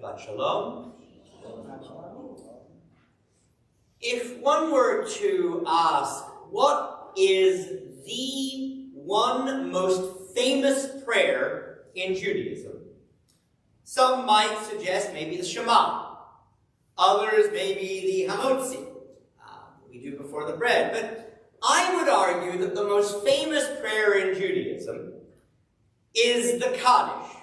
Shabbat Shalom. If one were to ask, what is the one most famous prayer in Judaism? Some might suggest maybe the Shema. Others maybe the Hamotzi. We do before the bread. But I would argue that the most famous prayer in Judaism is the Kaddish.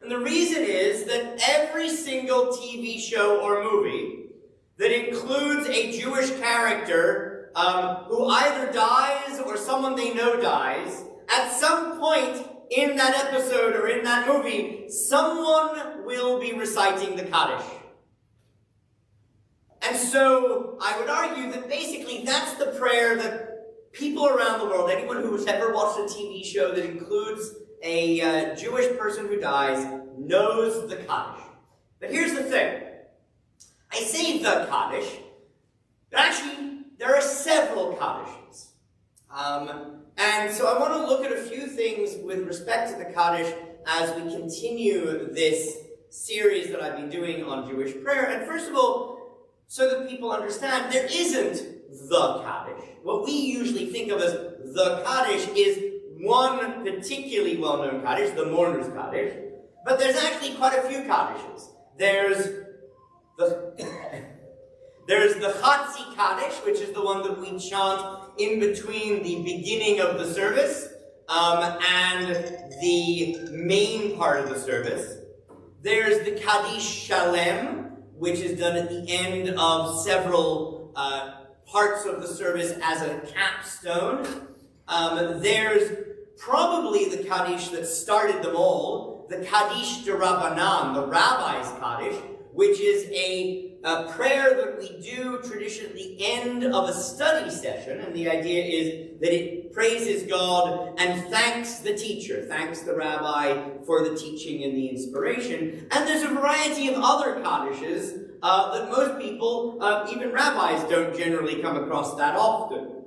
And the reason is that every single TV show or movie that includes a Jewish character who either dies or someone they know dies, at some point in that episode or in that movie, someone will be reciting the Kaddish. And so I would argue that basically that's the prayer that people around the world, anyone who has ever watched a TV show that includes a Jewish person who dies, knows the Kaddish. But here's the thing. I say the Kaddish, but actually there are several Kaddishes. And so I want to look at a few things with respect to the Kaddish as we continue this series that I've been doing on Jewish prayer. And first of all, so that people understand, there isn't the Kaddish. What we usually think of as the Kaddish is one particularly well-known Kaddish, the mourner's Kaddish, but there's actually quite a few Kaddishes. There's the Chatzi Kaddish, which is the one that we chant in between the beginning of the service and the main part of the service. There's the Kaddish Shalem, which is done at the end of several parts of the service as a capstone. There's probably the Kaddish that started them all, the Kaddish de Rabbanan, the rabbi's Kaddish, which is a prayer that we do traditionally end of a study session, and the idea is that it praises God and thanks the teacher, thanks the rabbi for the teaching and the inspiration. And there's a variety of other Kaddishes that most people, even rabbis, don't generally come across that often.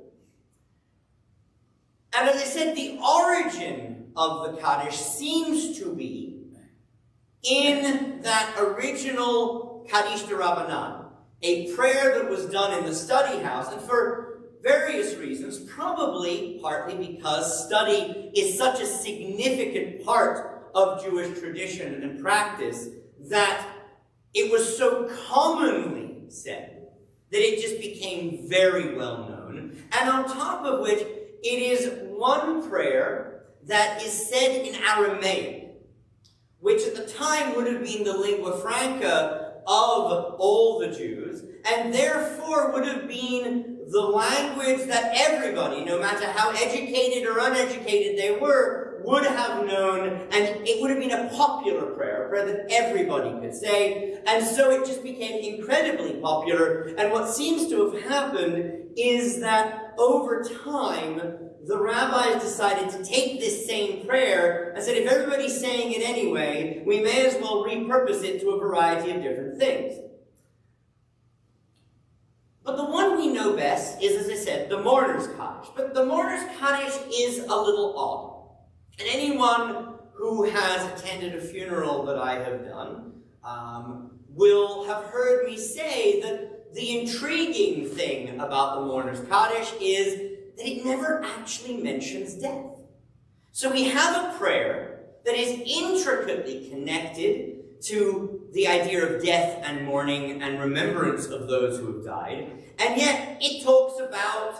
And as I said, the origin of the Kaddish seems to be in that original Kaddish de Rabbanan, a prayer that was done in the study house, and for various reasons, probably partly because study is such a significant part of Jewish tradition and practice that it was so commonly said that it just became very well known, and on top of which it is one prayer that is said in Aramaic, which at the time would have been the lingua franca of all the Jews, and therefore would have been the language that everybody, no matter how educated or uneducated they were, would have known, and it would have been a popular prayer, a prayer that everybody could say, and so it just became incredibly popular. And what seems to have happened is that over time, the rabbis decided to take this same prayer and said, if everybody's saying it anyway, we may as well repurpose it to a variety of different things. But the one we know best is, as I said, the mourner's Kaddish. But the mourner's Kaddish is a little odd. And anyone who has attended a funeral that I have done will have heard me say that the intriguing thing about the mourner's Kaddish is that it never actually mentions death. So we have a prayer that is intricately connected to the idea of death and mourning and remembrance of those who have died, and yet it talks about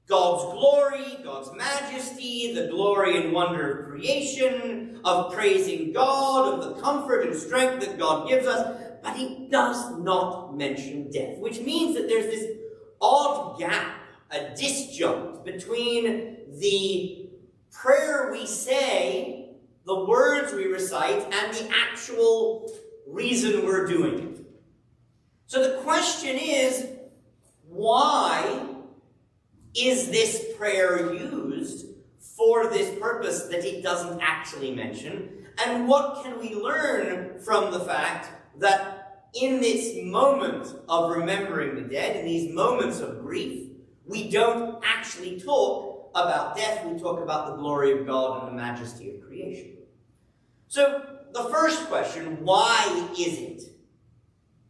God's glory, God's majesty, the glory and wonder of creation, of praising God, of the comfort and strength that God gives us, but it does not mention death, which means that there's this odd gap, a disjunct between the prayer we say, the words we recite, and the actual reason we're doing it. So the question is, why is this prayer used for this purpose that it doesn't actually mention? And what can we learn from the fact that in this moment of remembering the dead, in these moments of grief, we don't actually talk about death, we talk about the glory of God and the majesty of creation. So the first question, why is it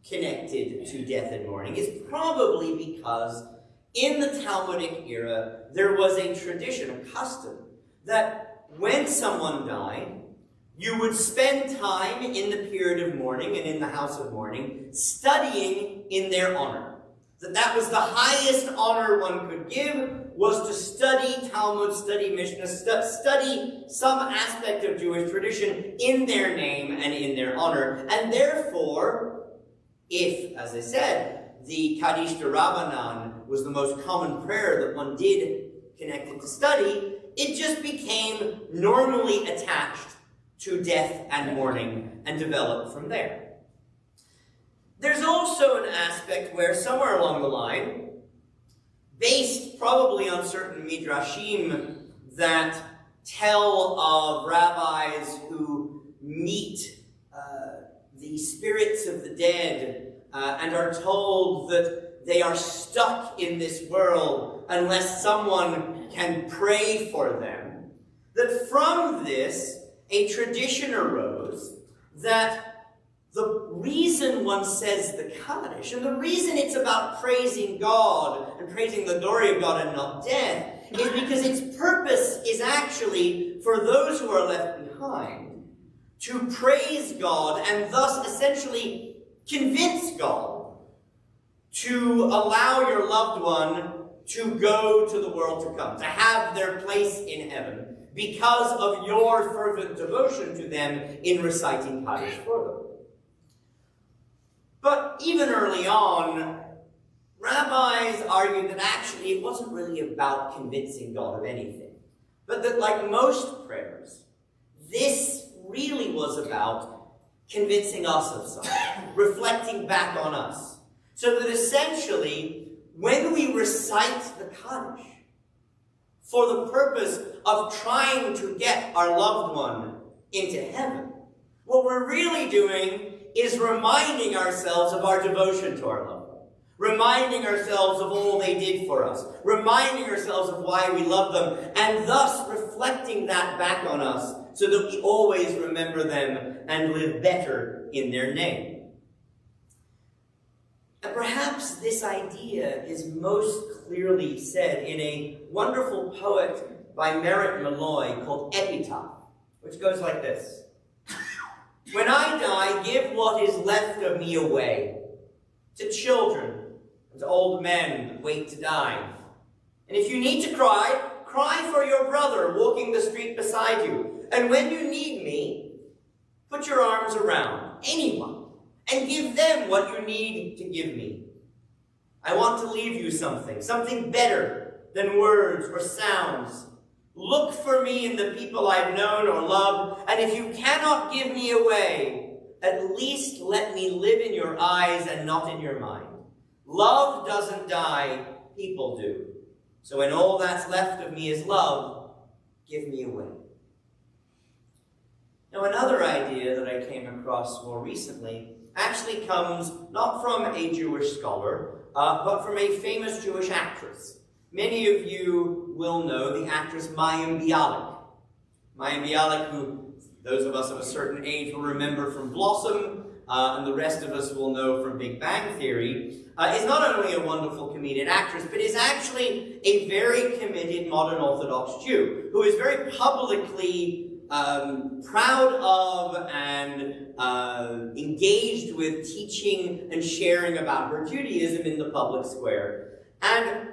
connected to death and mourning, is probably because in the Talmudic era, there was a tradition, a custom, that when someone died, you would spend time in the period of mourning and in the house of mourning studying in their honor. That was the highest honor one could give, was to study Talmud, study Mishnah, study some aspect of Jewish tradition in their name and in their honor. And therefore, if, as I said, the Kaddish Rabbanan was the most common prayer that one did connected to study, it just became normally attached to death and mourning and developed from there. There's also an aspect where somewhere along the line, based probably on certain midrashim that tell of rabbis who meet the spirits of the dead and are told that they are stuck in this world unless someone can pray for them, that from this a tradition arose that the reason one says the Kaddish, and the reason it's about praising God and praising the glory of God and not death, is because its purpose is actually for those who are left behind to praise God and thus essentially convince God to allow your loved one to go to the world to come, to have their place in heaven because of your fervent devotion to them in reciting Kaddish for them. But even early on, rabbis argued that actually it wasn't really about convincing God of anything, but that like most prayers, this really was about convincing us of something, reflecting back on us. So that essentially, when we recite the Kaddish for the purpose of trying to get our loved one into heaven, what we're really doing is reminding ourselves of our devotion to our loved one, reminding ourselves of all they did for us, reminding ourselves of why we love them, and thus reflecting that back on us so that we always remember them and live better in their name. And perhaps this idea is most clearly said in a wonderful poet by Merritt Malloy called Epitaph, which goes like this. When I die, give what is left of me away to children and to old men that wait to die. And if you need to cry, cry for your brother walking the street beside you. And when you need me, put your arms around anyone and give them what you need to give me. I want to leave you something better than words or sounds. Look for me in the people I've known or loved, and if you cannot give me away, at least let me live in your eyes and not in your mind. Love doesn't die, people do. So when all that's left of me is love, give me away. Now another idea that I came across more recently actually comes not from a Jewish scholar, but from a famous Jewish actress. Many of you will know the actress Mayim Bialik. Mayim Bialik, who those of us of a certain age will remember from Blossom, and the rest of us will know from Big Bang Theory, is not only a wonderful comedian actress, but is actually a very committed modern Orthodox Jew, who is very publicly proud of and engaged with teaching and sharing about her Judaism in the public square. And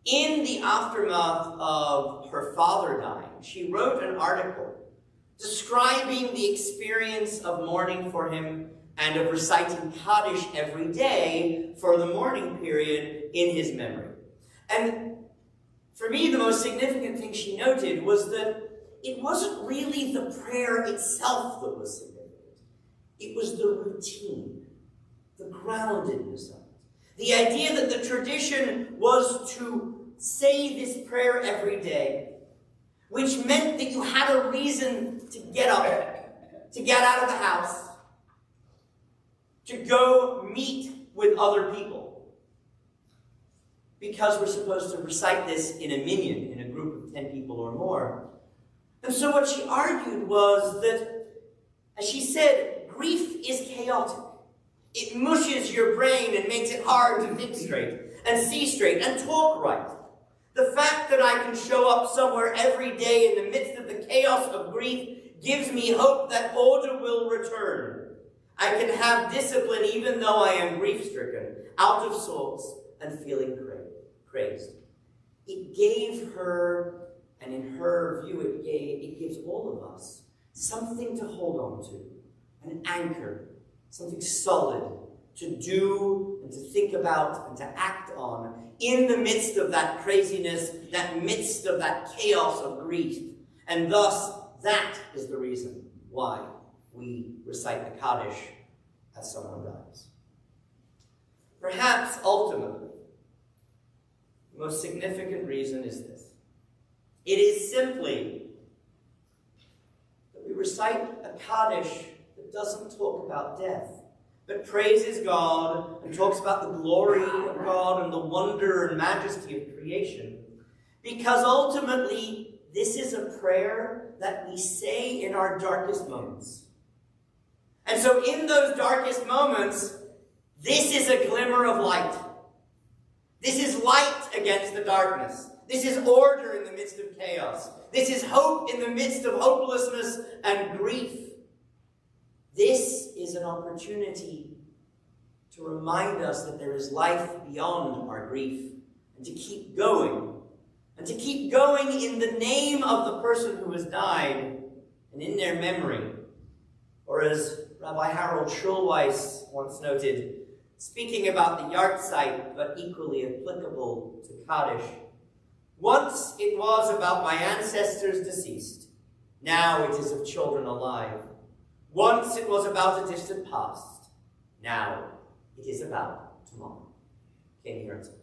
in the aftermath of her father dying, she wrote an article describing the experience of mourning for him and of reciting Kaddish every day for the mourning period in his memory. And for me, the most significant thing she noted was that it wasn't really the prayer itself that was significant. It was the routine, the groundedness of it. The idea that the tradition was to say this prayer every day, which meant that you had a reason to get up, to get out of the house, to go meet with other people. Because we're supposed to recite this in a minyan, in a group of 10 people or more. And so what she argued was that As she said, grief is chaotic. It mushes your brain and makes it hard to think straight and see straight and talk right. The fact that I can show up somewhere every day in the midst of the chaos of grief gives me hope that order will return. I can have discipline even though I am grief-stricken, out of sorts, and feeling crazed. It gave her, and in her view, it gives all of us something to hold on to, an anchor, something solid to do and to think about and to act on in the midst of that craziness, that midst of that chaos of grief. And thus, that is the reason why we recite the Kaddish as someone dies. Perhaps, ultimately, the most significant reason is this. It is simply that we recite a Kaddish that doesn't talk about death, but praises God and talks about the glory of God and the wonder and majesty of creation. Because ultimately, this is a prayer that we say in our darkest moments. And so in those darkest moments, this is a glimmer of light. This is light against the darkness. This is order in the midst of chaos. This is hope in the midst of hopelessness and grief. This is an opportunity to remind us that there is life beyond our grief, and to keep going. And to keep going in the name of the person who has died and in their memory. Or as Rabbi Harold Schulweis once noted, speaking about the yahrzeit, but equally applicable to Kaddish, once it was about my ancestors deceased, now it is of children alive. Once it was about a distant past, now it is about tomorrow. King Herzog.